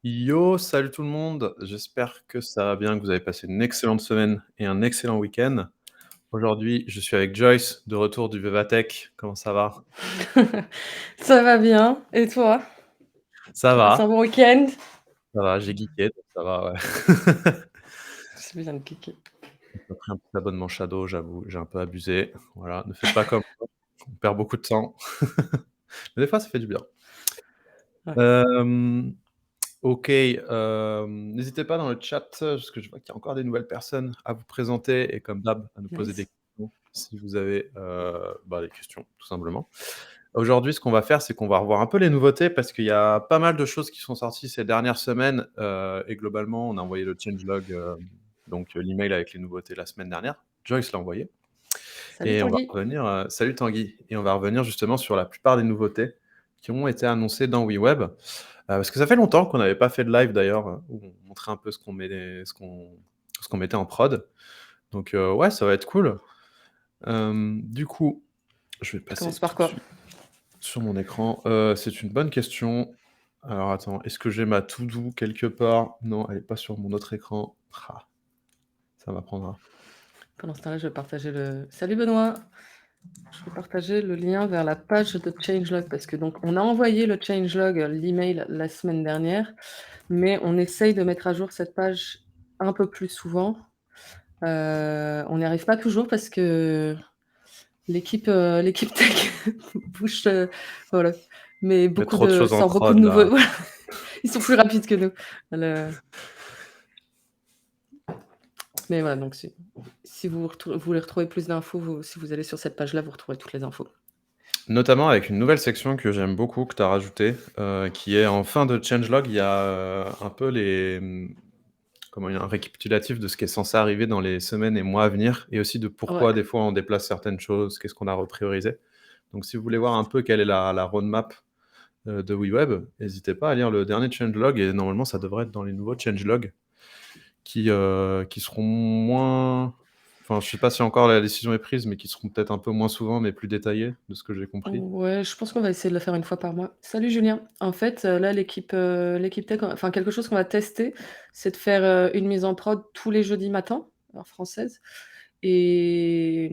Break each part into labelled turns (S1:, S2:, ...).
S1: Yo, salut tout le monde. J'espère que ça va bien, que vous avez passé une excellente semaine et un excellent week-end. Aujourd'hui, je suis avec Joyce, de retour du Vivatech. Comment ça va?
S2: Ça va bien. Et toi?
S1: Ça
S2: Tu passes un
S1: va,
S2: bon week-end?
S1: ça va, j'ai geeké, donc ça va, ouais.
S2: C'est bien de kicker.
S1: J'ai pris un petit abonnement Shadow, j'avoue, j'ai un peu abusé. Voilà, ne faites pas comme moi, on perd beaucoup de temps. Mais des fois, ça fait du bien.
S2: Ouais.
S1: Hem, OK, n'hésitez pas dans le chat, parce que je vois qu'il y a encore des nouvelles personnes à vous présenter et comme d'hab, à nous poser des
S2: Nice.
S1: questions si vous avez, des questions, tout simplement. Aujourd'hui, ce qu'on va faire, c'est qu'on va revoir un peu les nouveautés parce qu'il y a pas mal de choses qui sont sorties ces dernières semaines, et globalement, on a envoyé le changelog, l'email avec les nouveautés la semaine dernière. Joyce l'a envoyé
S2: Salut
S1: et on va
S2: Tanguy.
S1: revenir, salut Tanguy, et on va revenir justement sur la plupart des nouveautés qui ont été annoncées dans WeWeb. Parce que ça fait longtemps qu'on n'avait pas fait de live d'ailleurs, où on montrait un peu ce qu'on mettait en prod. Donc ouais, ça va être cool. Du coup, je vais
S2: Tu
S1: passer
S2: commences par
S1: tout de
S2: quoi?
S1: suite sur mon écran. C'est une bonne question. Alors attends, est-ce que j'ai ma to do quelque part? Non, elle est pas sur mon autre écran. Ah, ça m'apprendra.
S2: Pendant ce temps-là, je vais partager le salut Benoît! Je vais partager le lien vers la page de changelog parce que donc on a envoyé le changelog, l'email la semaine dernière, mais on essaye de mettre à jour cette page un peu plus souvent. On n'y arrive pas toujours parce que l'équipe tech bouge, voilà, mais
S1: Il y a trop de choses en
S2: sort beaucoup de
S1: prod
S2: nouveaux
S1: là.
S2: voilà, ils sont plus rapides que nous. Le Mais voilà, donc si vous voulez retrouver plus d'infos, si vous allez sur cette page-là, vous retrouverez toutes les infos.
S1: Notamment avec une nouvelle section que j'aime beaucoup, que tu as rajoutée, qui est en fin de changelog, il y a, un peu comment dire? Un récapitulatif de ce qui est censé arriver dans les semaines et mois à venir et aussi de
S2: Ouais,
S1: pourquoi des fois on déplace certaines choses, qu'est-ce qu'on a repriorisé. Donc si vous voulez voir un peu quelle est la roadmap, de WeWeb, n'hésitez pas à lire le dernier changelog et normalement ça devrait être dans les nouveaux changelogs qui seront moins, enfin je sais pas si encore la décision est prise, mais qui seront peut-être un peu moins souvent, mais plus détaillés, de ce que j'ai compris.
S2: ouais, je pense qu'on va essayer de le faire une fois par mois. Salut Julien. En fait, là, l'équipe tech, enfin quelque chose qu'on va tester, c'est de faire une mise en prod tous les jeudis matins, heure française. Et,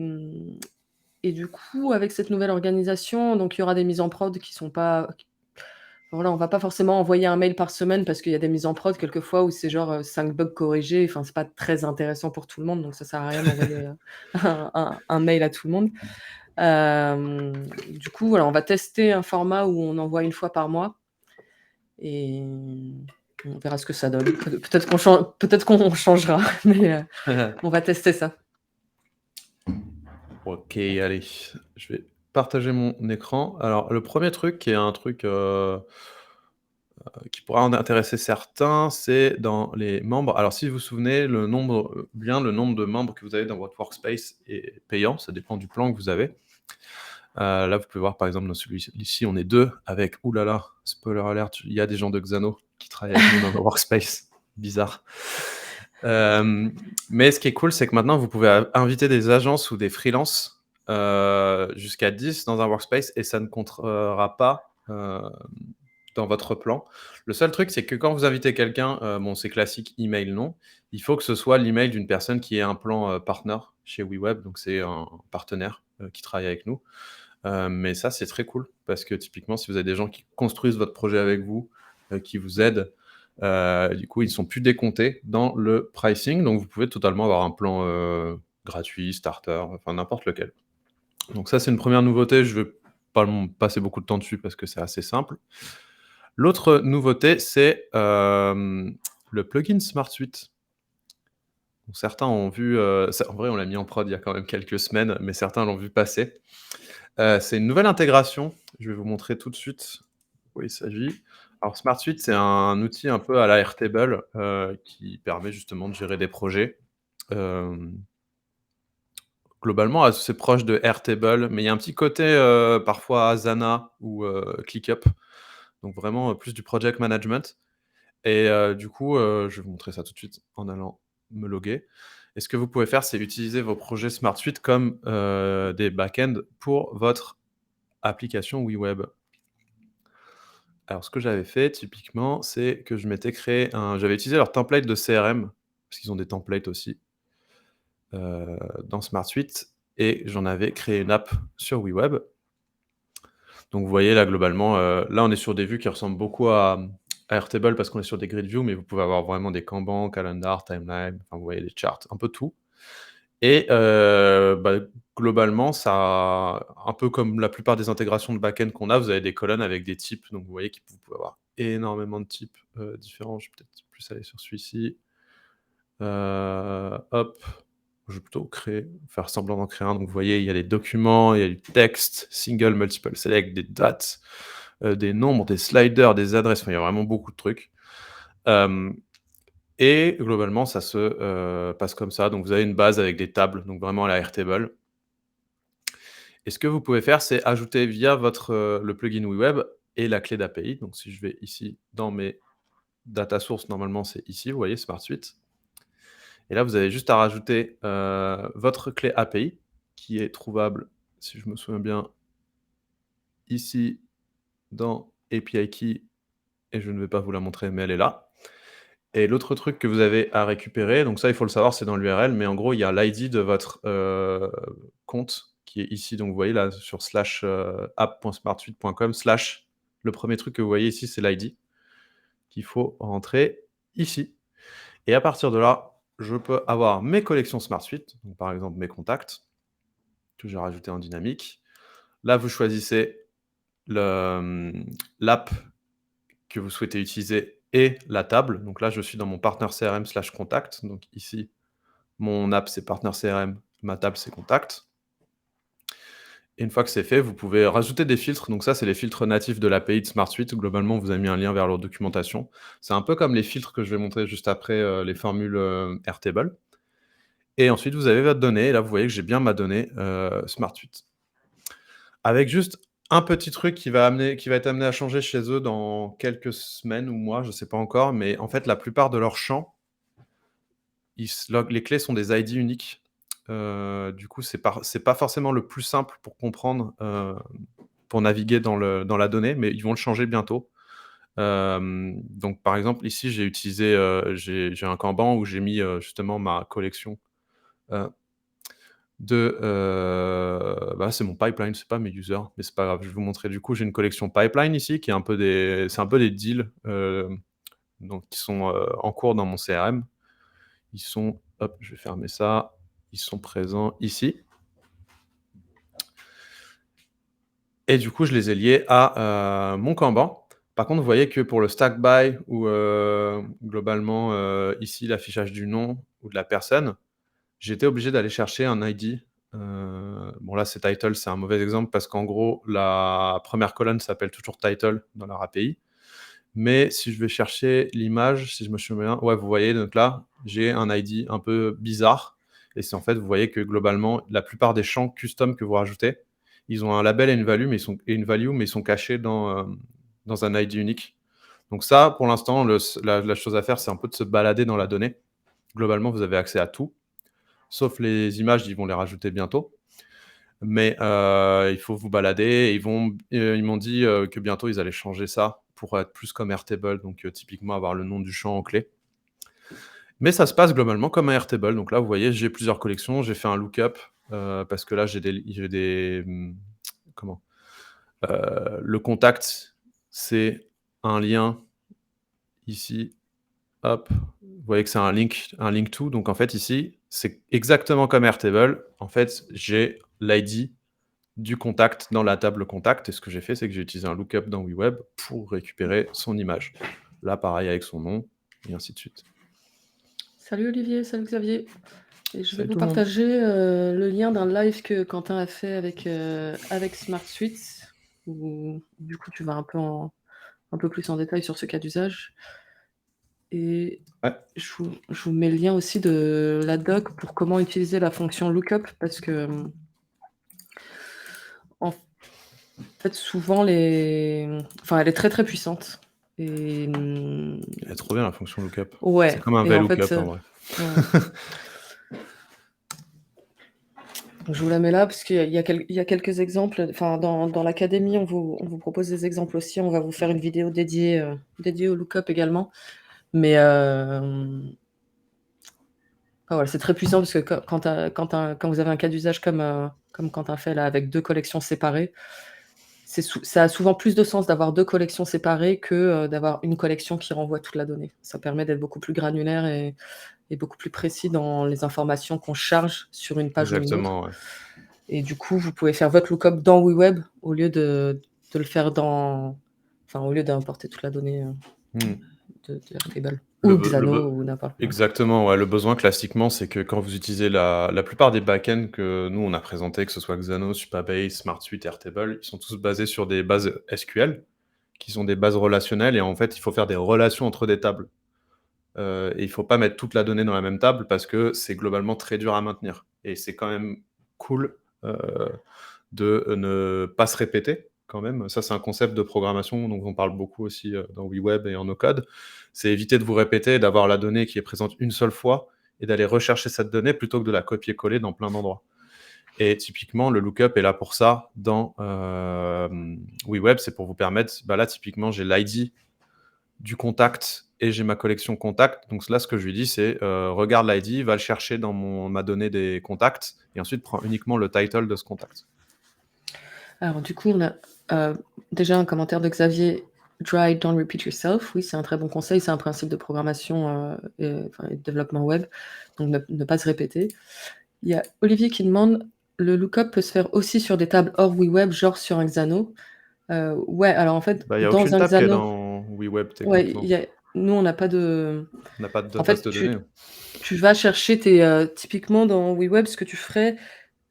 S2: et du coup, avec cette nouvelle organisation, donc il y aura des mises en prod qui sont pas. Voilà, on va pas forcément envoyer un mail par semaine parce qu'il y a des mises en prod quelquefois où c'est genre 5 bugs corrigés. Enfin, c'est pas très intéressant pour tout le monde, donc ça sert à rien d'envoyer un mail à tout le monde. Du coup, voilà, on va tester un format où on envoie une fois par mois et on verra ce que ça donne. Peut-être qu'on changera, mais on va tester ça.
S1: OK, allez, je vais partager mon écran. Alors le premier truc qui est un truc, qui pourra en intéresser certains, c'est dans les membres. Alors si vous vous souvenez, le nombre de membres que vous avez dans votre workspace est payant, ça dépend du plan que vous avez. Là, vous pouvez voir par exemple dans celui-ci, on est 2 avec, ouh là là, spoiler alert, il y a des gens de Xano qui travaillent avec nous dans nos workspace. Bizarre. Mais ce qui est cool, c'est que maintenant vous pouvez inviter des agences ou des freelances, jusqu'à 10 dans un workspace et ça ne comptera pas, dans votre plan. Le seul truc, c'est que quand vous invitez quelqu'un, bon, c'est classique, email, non. Il faut que ce soit l'email d'une personne qui ait un plan, partner chez WeWeb, donc c'est un partenaire, qui travaille avec nous. Mais ça, c'est très cool parce que typiquement, si vous avez des gens qui construisent votre projet avec vous, qui vous aident, du coup, ils ne sont plus décomptés dans le pricing. Donc, vous pouvez totalement avoir un plan gratuit, starter, enfin n'importe lequel. Donc ça, c'est une première nouveauté. Je ne vais pas passer beaucoup de temps dessus parce que c'est assez simple. L'autre nouveauté, c'est le plugin Smart Suite. Donc, certains ont vu, en vrai, on l'a mis en prod il y a quand même quelques semaines, mais certains l'ont vu passer. C'est une nouvelle intégration. Je vais vous montrer tout de suite où il s'agit. Alors Smart Suite, c'est un outil un peu à la Airtable, qui permet justement de gérer des projets. Hem, Globalement assez proche de Airtable, mais il y a un petit côté, parfois Asana ou ClickUp, donc vraiment, plus du project management et du coup, je vais vous montrer ça tout de suite en allant me loguer et ce que vous pouvez faire, c'est utiliser vos projets Smart Suite comme, des back-ends pour votre application WeWeb. Alors, ce que j'avais fait, typiquement, c'est que je m'étais créé j'avais utilisé leur template de CRM, parce qu'ils ont des templates aussi, dans Smart Suite et j'en avais créé une app sur WeWeb. Donc vous voyez là, globalement, là, on est sur des vues qui ressemblent beaucoup à Airtable parce qu'on est sur des grid views, mais vous pouvez avoir vraiment des Kanban, calendar, timeline, enfin, vous voyez les charts, un peu tout et globalement, ça un peu comme la plupart des intégrations de back-end qu'on a, vous avez des colonnes avec des types. Donc vous voyez que vous pouvez avoir énormément de types, différents. Je vais peut-être plus aller sur celui-ci. Hop, je vais plutôt faire semblant d'en créer un. Donc vous voyez, il y a les documents, il y a du texte, single, multiple select, des dates, des nombres, des sliders, des adresses, enfin, il y a vraiment beaucoup de trucs. Et globalement, ça se passe comme ça. Donc vous avez une base avec des tables, donc vraiment à la Airtable. Et ce que vous pouvez faire, c'est ajouter via le plugin WeWeb et la clé d'API. Donc si je vais ici dans mes data sources, normalement c'est ici, vous voyez, Smart Suite. Et là, vous avez juste à rajouter votre clé API, qui est trouvable, si je me souviens bien, ici dans API Key, et je ne vais pas vous la montrer, mais elle est là. Et l'autre truc que vous avez à récupérer, donc ça, il faut le savoir, c'est dans l'URL, mais en gros, il y a l'ID de votre compte qui est ici. Donc, vous voyez là, sur /app.smartsuite.com/ le premier truc que vous voyez ici, c'est l'ID qu'il faut rentrer ici. Et à partir de là, je peux avoir mes collections Smart Suite, donc par exemple mes contacts, que j'ai rajouté en dynamique. Là, vous choisissez l'app que vous souhaitez utiliser et la table. Donc là, je suis dans mon partner CRM/contact. Donc ici, mon app, c'est partner CRM, ma table, c'est contact. Et une fois que c'est fait, vous pouvez rajouter des filtres. Donc ça, c'est les filtres natifs de l'API de Smart Suite. Globalement, vous avez mis un lien vers leur documentation. C'est un peu comme les filtres que je vais montrer juste après les formules Airtable. Et ensuite, vous avez votre donnée. Et là, vous voyez que j'ai bien ma donnée Smart Suite. Avec juste un petit truc qui va être amené à changer chez eux dans quelques semaines ou mois, je ne sais pas encore, mais en fait, la plupart de leurs champs, les clés sont des ID uniques. Du coup, c'est pas forcément le plus simple pour comprendre, pour naviguer dans la donnée, mais ils vont le changer bientôt. Donc par exemple, ici, j'ai utilisé, j'ai un Kanban où j'ai mis, justement ma collection, c'est mon pipeline, c'est pas mes users, mais c'est pas grave, je vais vous montrer. Du coup, j'ai une collection pipeline ici qui est c'est un peu des deals, donc qui sont, en cours dans mon CRM. Ils sont hop, je vais fermer ça. Ils sont présents ici. Et du coup, je les ai liés à, mon Kanban. Par contre, vous voyez que pour le stack by ou, globalement, ici, l'affichage du nom ou de la personne, j'étais obligé d'aller chercher un ID. Bon là, c'est title, c'est un mauvais exemple parce qu'en gros, la première colonne s'appelle toujours title dans leur API. Mais si je vais chercher l'image, si je me souviens bien, ouais, vous voyez, donc là, j'ai un ID un peu bizarre et c'est en fait, vous voyez que globalement, la plupart des champs custom que vous rajoutez, ils ont un label et une value, mais ils sont cachés dans un ID unique. Donc ça, pour l'instant, la chose à faire, c'est un peu de se balader dans la donnée. Globalement, vous avez accès à tout, sauf les images, ils vont les rajouter bientôt. Mais il faut vous balader et ils m'ont dit que bientôt, ils allaient changer ça pour être plus comme Airtable, donc typiquement avoir le nom du champ en clé. Mais ça se passe globalement comme un Airtable. Donc là, vous voyez, j'ai plusieurs collections. J'ai fait un lookup parce que là, j'ai des comment le contact, c'est un lien ici. Hop, vous voyez que c'est un link to. Donc en fait, ici, c'est exactement comme Airtable. En fait, j'ai l'ID du contact dans la table contact. Et ce que j'ai fait, c'est que j'ai utilisé un lookup dans WeWeb pour récupérer son image. Là, pareil avec son nom, et ainsi de suite.
S2: Salut Olivier, salut Xavier. Et je vais
S1: Salut
S2: vous
S1: tout le monde.
S2: partager le lien d'un live que Quentin a fait avec Smart Suite, où du coup tu vas un peu plus en détail sur ce cas d'usage. Et
S1: Ouais.
S2: je vous mets le lien aussi de la doc pour comment utiliser la fonction lookup, parce que en fait souvent enfin elle est très très puissante. Et
S1: Elle est trop bien la fonction lookup. C'est
S2: ouais,
S1: comme un
S2: et en
S1: VLOOKUP
S2: fait
S1: en vrai.
S2: ouais. Donc je vous la mets là parce qu'il y a quelques exemples. Enfin, dans l'académie, on vous propose des exemples aussi. On va vous faire une vidéo dédiée au lookup également. Mais voilà, c'est très puissant parce que quand vous avez un cas d'usage comme Quentin fait là, avec deux collections séparées, ça a souvent plus de sens d'avoir deux collections séparées que d'avoir une collection qui renvoie toute la donnée. Ça permet d'être beaucoup plus granulaire et beaucoup plus précis dans les informations qu'on charge sur une page ou une autre.
S1: Exactement, ouais.
S2: Et du coup, vous pouvez faire votre lookup dans WeWeb au lieu de le faire au lieu d'importer toute la donnée
S1: Mmh.
S2: de Airtable
S1: Le
S2: ou
S1: be le
S2: Xano
S1: be
S2: ou n'importe quoi.
S1: Exactement, ouais. Le besoin classiquement, c'est que quand vous utilisez la plupart des back-ends que nous on a présentés, que ce soit Xano, Supabase, SmartSuite, Airtable, ils sont tous basés sur des bases SQL, qui sont des bases relationnelles et en fait, il faut faire des relations entre des tables. Et il faut pas mettre toute la donnée dans la même table parce que c'est globalement très dur à maintenir et c'est quand même cool, heu, de ne pas se répéter quand même. Ça, c'est un concept de programmation dont on parle beaucoup aussi, dans WeWeb et en no-code. C'est éviter de vous répéter, d'avoir la donnée qui est présente une seule fois et d'aller rechercher cette donnée plutôt que de la copier-coller dans plein d'endroits. Et typiquement, le lookup est là pour ça dans, WeWeb, c'est pour vous permettre, bah, là, typiquement, j'ai l'ID du contact et j'ai ma collection contact. Donc là, ce que je lui dis, c'est, regarde l'ID, va le chercher dans ma donnée des contacts et ensuite prends uniquement le title de ce contact.
S2: Alors du coup, on a déjà un commentaire de Xavier. Try, don't repeat yourself. Oui, c'est un très bon conseil. C'est un principe de programmation et de développement web. Donc ne pas se répéter. Il y a Olivier qui demande, le lookup peut se faire aussi sur des tables hors WeWeb, genre sur un Xano. Ouais, alors en fait,
S1: Bah, il y a
S2: dans
S1: aucune
S2: un
S1: table qui est
S2: Xano,
S1: dans WeWeb
S2: ouais,
S1: techniquement.
S2: nous, on n'a pas de.
S1: On n'a pas de
S2: En
S1: base
S2: fait,
S1: de données.
S2: tu vas chercher typiquement dans WeWeb, ce que tu ferais.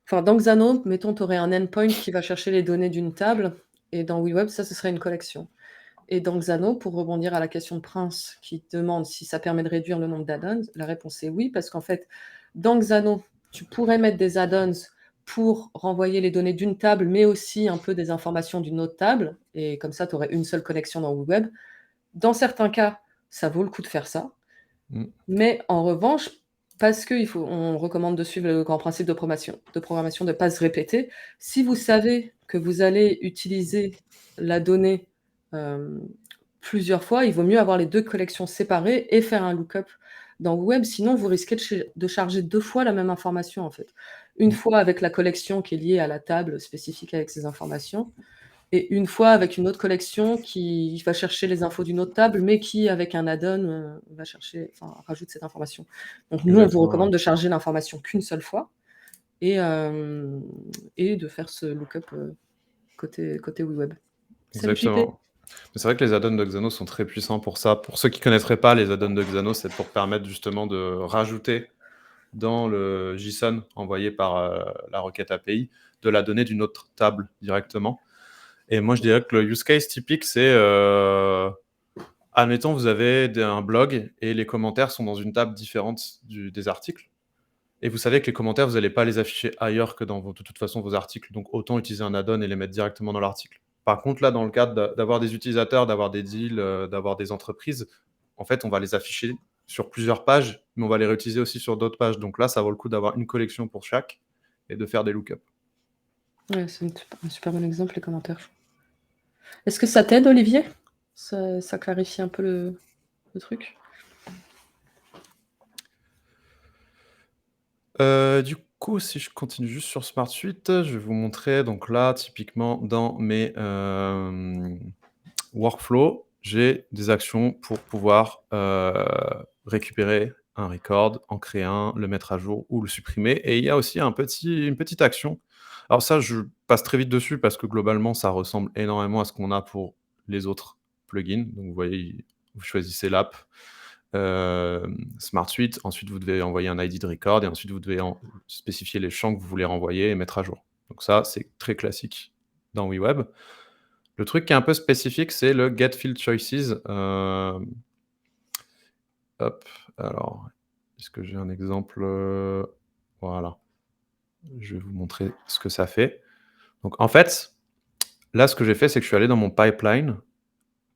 S2: Enfin, dans Xano, mettons, tu aurais un endpoint qui va chercher les données d'une table, et dans WeWeb, ça, ce serait une collection. Et dans Xano, pour rebondir à la question de Prince qui demande si ça permet de réduire le nombre d'add-ons, la réponse est oui, parce qu'en fait, dans Xano, tu pourrais mettre des add-ons pour renvoyer les données d'une table, mais aussi un peu des informations d'une autre table, et comme ça, tu aurais une seule connexion dans WeWeb. Dans certains cas, ça vaut le coup de faire ça.
S1: Mmh.
S2: Mais en revanche, parce on recommande de suivre le grand principe de programmation, de ne pas se répéter. Si vous savez que vous allez utiliser la donnée plusieurs fois, il vaut mieux avoir les deux collections séparées et faire un lookup dans Web, sinon vous risquez de charger deux fois la même information en fait. Une
S1: Mmh.
S2: fois avec la collection qui est liée à la table spécifique avec ces informations, et une fois avec une autre collection qui va chercher les infos d'une autre table, mais qui, avec un add-on, rajoute cette information. Donc nous, on vous
S1: Exactement, ouais.
S2: recommande de charger l'information qu'une seule fois et de faire ce lookup, côté WeWeb. Salut JP.
S1: Exactement. Mais c'est vrai que les add-ons de Xano sont très puissants pour ça. Pour ceux qui connaîtraient pas les add-ons de Xano, c'est pour permettre justement de rajouter dans le JSON envoyé par, la requête API, de la donnée d'une autre table directement. Et moi, je dirais que le use case typique, c'est, admettons, vous avez un blog et les commentaires sont dans une table différente des articles. Et vous savez que les commentaires, vous n'allez pas les afficher ailleurs que dans de toute façon vos articles. Donc autant utiliser un add-on et les mettre directement dans l'article. Par contre, là, dans le cadre d'avoir des utilisateurs, d'avoir des deals, d'avoir des entreprises, en fait, on va les afficher sur plusieurs pages, mais on va les réutiliser aussi sur d'autres pages. Donc là, ça vaut le coup d'avoir une collection pour chaque et de faire des lookups.
S2: Ouais, c'est un super bon exemple, les commentaires. Est-ce que ça t'aide, Olivier? Ça clarifie un peu le truc?
S1: Du coup, si je continue juste sur SmartSuite, je vais vous montrer donc là, typiquement dans mes, workflows, j'ai des actions pour pouvoir, récupérer un record, en créer un, le mettre à jour ou le supprimer et il y a aussi une petite action. Alors ça, je passe très vite dessus parce que globalement, ça ressemble énormément à ce qu'on a pour les autres plugins. Donc vous voyez, vous choisissez l'app, SmartSuite, ensuite vous devez envoyer un ID de record et ensuite vous devez spécifier les champs que vous voulez renvoyer et mettre à jour. Donc ça, c'est très classique dans WeWeb. Le truc qui est un peu spécifique, c'est le get field choices. Hop, alors, est-ce que j'ai un exemple? Voilà, je vais vous montrer ce que ça fait. Donc en fait, là, ce que j'ai fait, c'est que je suis allé dans mon pipeline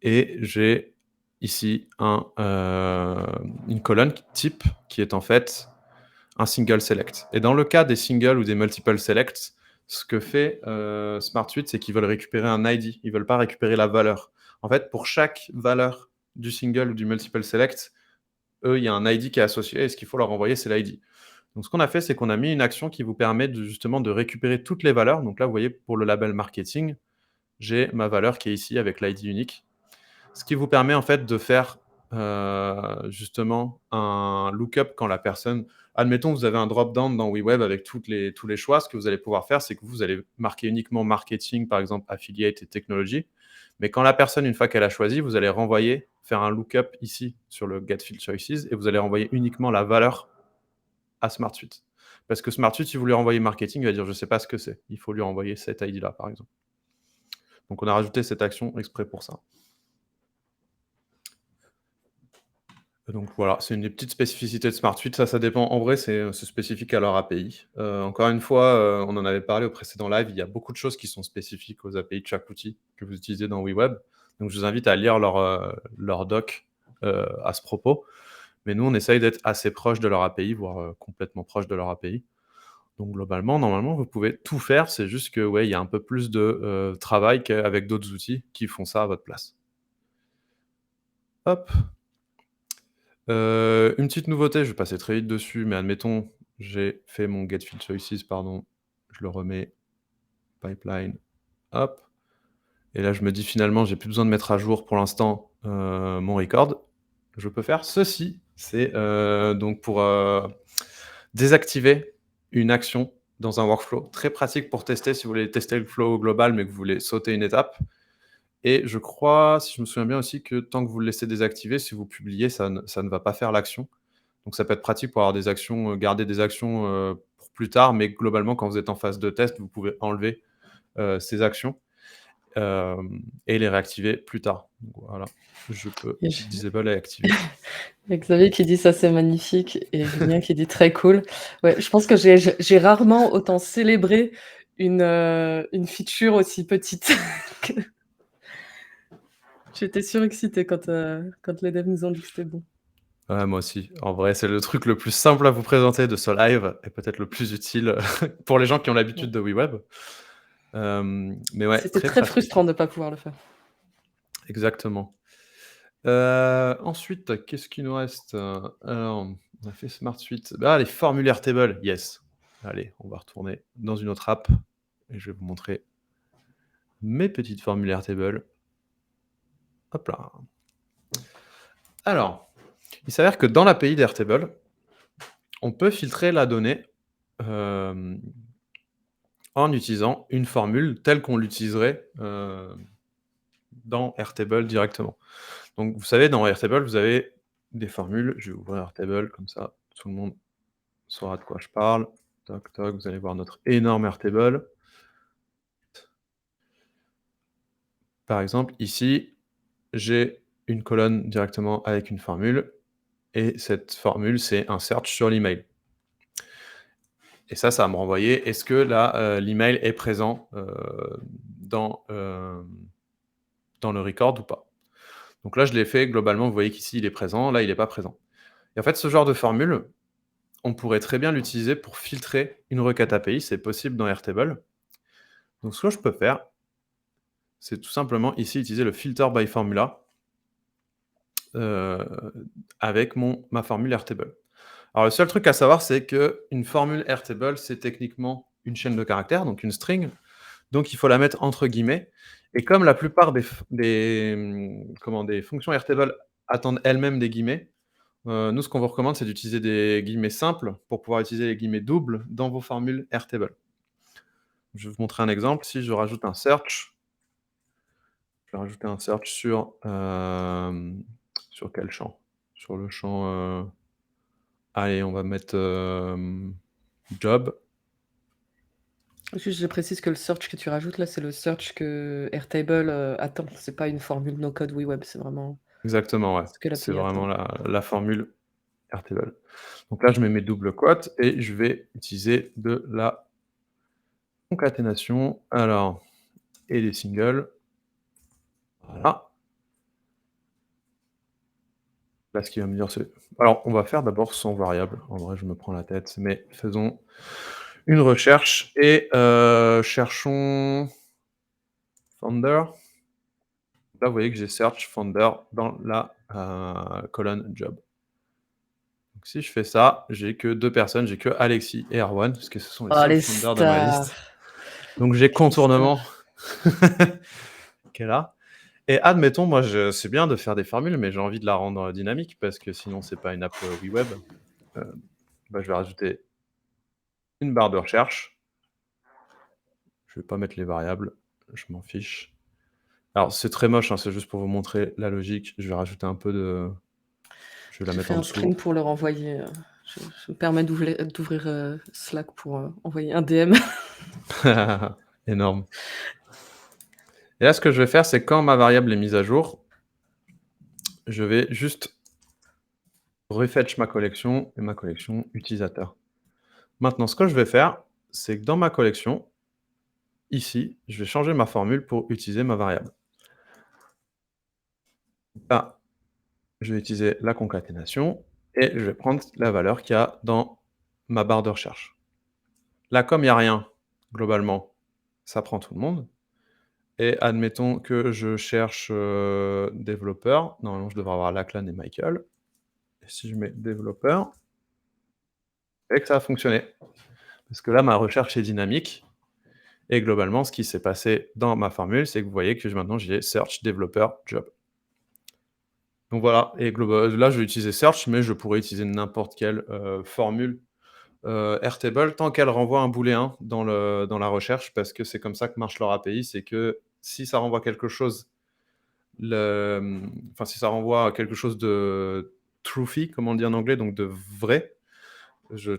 S1: et j'ai ici une colonne type qui est en fait un single select. Et dans le cas des singles ou des multiple selects, ce que fait SmartSuite, c'est qu'ils veulent récupérer un ID. Ils veulent pas récupérer la valeur. En fait, pour chaque valeur du single ou du multiple select, eux, il y a un ID qui est associé et ce qu'il faut leur envoyer, c'est l'ID. Donc, ce qu'on a fait, c'est qu'on a mis une action qui vous permet justement de récupérer toutes les valeurs. Donc là, vous voyez, pour le label marketing, j'ai ma valeur qui est ici avec l'ID unique. Ce qui vous permet en fait de faire justement un lookup quand la personne... Admettons, vous avez un drop-down dans WeWeb avec tous les choix. Ce que vous allez pouvoir faire, c'est que vous allez marquer uniquement marketing, par exemple affiliate et technology. Mais quand la personne, une fois qu'elle a choisi, vous allez renvoyer, faire un lookup ici sur le Get Field Choices et vous allez renvoyer uniquement la valeur à SmartSuite. Parce que SmartSuite, si vous lui renvoyez marketing, il va dire je ne sais pas ce que c'est. Il faut lui renvoyer cette ID-là, par exemple. Donc, on a rajouté cette action exprès pour ça. Donc voilà, c'est une des petites spécificités de SmartSuite. Ça dépend. En vrai, c'est spécifique à leur API. Encore une fois, on en avait parlé au précédent live, il y a beaucoup de choses qui sont spécifiques aux API de chaque outil que vous utilisez dans WeWeb. Donc je vous invite à lire leur doc à ce propos. Mais nous, on essaye d'être assez proche de leur API, voire complètement proche de leur API. Donc globalement, normalement, vous pouvez tout faire. C'est juste que ouais, il y a un peu plus de travail qu'avec d'autres outils qui font ça à votre place. Hop. Une petite nouveauté, je vais passer très vite dessus, mais admettons, j'ai fait mon get field choices, pardon, je le remets, pipeline, hop. Et là, je me dis finalement, j'ai plus besoin de mettre à jour pour l'instant mon record. Je peux faire ceci. C'est donc pour désactiver une action dans un workflow. Très pratique pour tester si vous voulez tester le flow global, mais que vous voulez sauter une étape. Et je crois, si je me souviens bien aussi, que tant que vous le laissez désactiver, si vous publiez, ça ne va pas faire l'action. Donc ça peut être pratique pour avoir des actions, garder des actions pour plus tard, mais globalement, quand vous êtes en phase de test, vous pouvez enlever ces actions et les réactiver plus tard. Donc voilà, je peux disable et activer.
S2: Il y a Xavier qui dit: «Ça, c'est magnifique» et Julien qui dit: «Très cool». Ouais, je pense que j'ai rarement autant célébré une feature aussi petite. J'étais surexcitée quand les devs nous ont dit que c'était bon.
S1: Ouais, moi aussi. En vrai, c'est le truc le plus simple à vous présenter de ce live et peut-être le plus utile pour les gens qui ont l'habitude de WeWeb. Mais ouais,
S2: C'était
S1: très
S2: très
S1: pratique.
S2: frustrant de pas pouvoir le faire.
S1: Exactement. Ensuite, qu'est-ce qu'il nous reste? Alors, on a fait SmartSuite. Ah, les formulaires table, yes. Allez, on va retourner dans une autre app et je vais vous montrer mes petites formulaires table. Hop là. Alors, il s'avère que dans l'API d'Airtable, on peut filtrer la donnée en utilisant une formule telle qu'on l'utiliserait dans Airtable directement. Donc, vous savez, dans Airtable, vous avez des formules. Je vais ouvrir Airtable, comme ça, tout le monde saura de quoi je parle. Toc, toc, vous allez voir notre énorme Airtable. Par exemple, ici, j'ai une colonne directement avec une formule, et cette formule, c'est un search sur l'email. Et ça va me renvoyer, est-ce que là, l'email est présent dans le record ou pas? Donc là, je l'ai fait globalement, vous voyez qu'ici, il est présent, là, il n'est pas présent. Et en fait, ce genre de formule, on pourrait très bien l'utiliser pour filtrer une requête API, c'est possible dans Airtable. Donc ce que je peux faire, c'est tout simplement ici utiliser le filter by formula avec ma formule Airtable. Alors le seul truc à savoir, c'est qu'une formule Airtable, c'est techniquement une chaîne de caractères, donc une string. Donc il faut la mettre entre guillemets. Et comme la plupart des fonctions Airtable attendent elles-mêmes des guillemets, nous, ce qu'on vous recommande, c'est d'utiliser des guillemets simples pour pouvoir utiliser les guillemets doubles dans vos formules Airtable. Je vais vous montrer un exemple. Si je rajoute un search, je vais rajouter un search sur quel champ? Sur le champ, allez, on va mettre job.
S2: Juste, je précise que le search que tu rajoutes là, c'est le search que Airtable, attend. C'est pas une formule no code WeWeb, c'est vraiment
S1: Exactement, ouais.
S2: ce que
S1: C'est
S2: l'API
S1: vraiment
S2: attend.
S1: la formule Airtable. Donc là, je mets mes doubles quotes et je vais utiliser de la concaténation. Alors, et les singles. Voilà. Là, ce qu'il va me dire, c'est alors, on va faire d'abord sans variable. En vrai, je me prends la tête, mais faisons une recherche et cherchons Founder. Là, vous voyez que j'ai search Founder dans la colonne job. Donc si je fais ça, j'ai que 2 personnes, j'ai que Alexis et Erwan, parce que ce sont les
S2: Oh,
S1: seuls
S2: les
S1: founders de ma
S2: stars!
S1: liste. Donc j'ai
S2: Les
S1: contournement
S2: stars.
S1: qui est là. Et admettons, moi, c'est bien de faire des formules, mais j'ai envie de la rendre dynamique, parce que sinon, c'est pas une app WeWeb. Bah, je vais rajouter une barre de recherche. Je vais pas mettre les variables, je m'en fiche. Alors, c'est très moche, hein, c'est juste pour vous montrer la logique. Je vais rajouter un peu de... Je vais la
S2: J'ai
S1: mettre
S2: fait
S1: en
S2: un screen
S1: dessous.
S2: pour leur envoyer, je me permets d'ouvrir, Slack pour, envoyer un DM.
S1: Énorme. Et là, ce que je vais faire, c'est quand ma variable est mise à jour, je vais juste refetch ma collection et ma collection utilisateur. Maintenant, ce que je vais faire, c'est que dans ma collection, ici, je vais changer ma formule pour utiliser ma variable. Là, je vais utiliser la concaténation et je vais prendre la valeur qu'il y a dans ma barre de recherche. Là, comme il n'y a rien, globalement, ça prend tout le monde. Et admettons que je cherche développeur. Normalement, je devrais avoir Lachlan et Michael. Et si je mets développeur, et que ça a fonctionné. Parce que là, ma recherche est dynamique. Et globalement, ce qui s'est passé dans ma formule, c'est que vous voyez que maintenant, j'ai search développeur job. Donc voilà, et là, je vais utiliser search, mais je pourrais utiliser n'importe quelle formule Airtable tant qu'elle renvoie un booléen dans la recherche, parce que c'est comme ça que marche leur API, c'est que si ça renvoie quelque chose, si ça renvoie quelque chose de truthy, comme on dit en anglais, donc de vrai,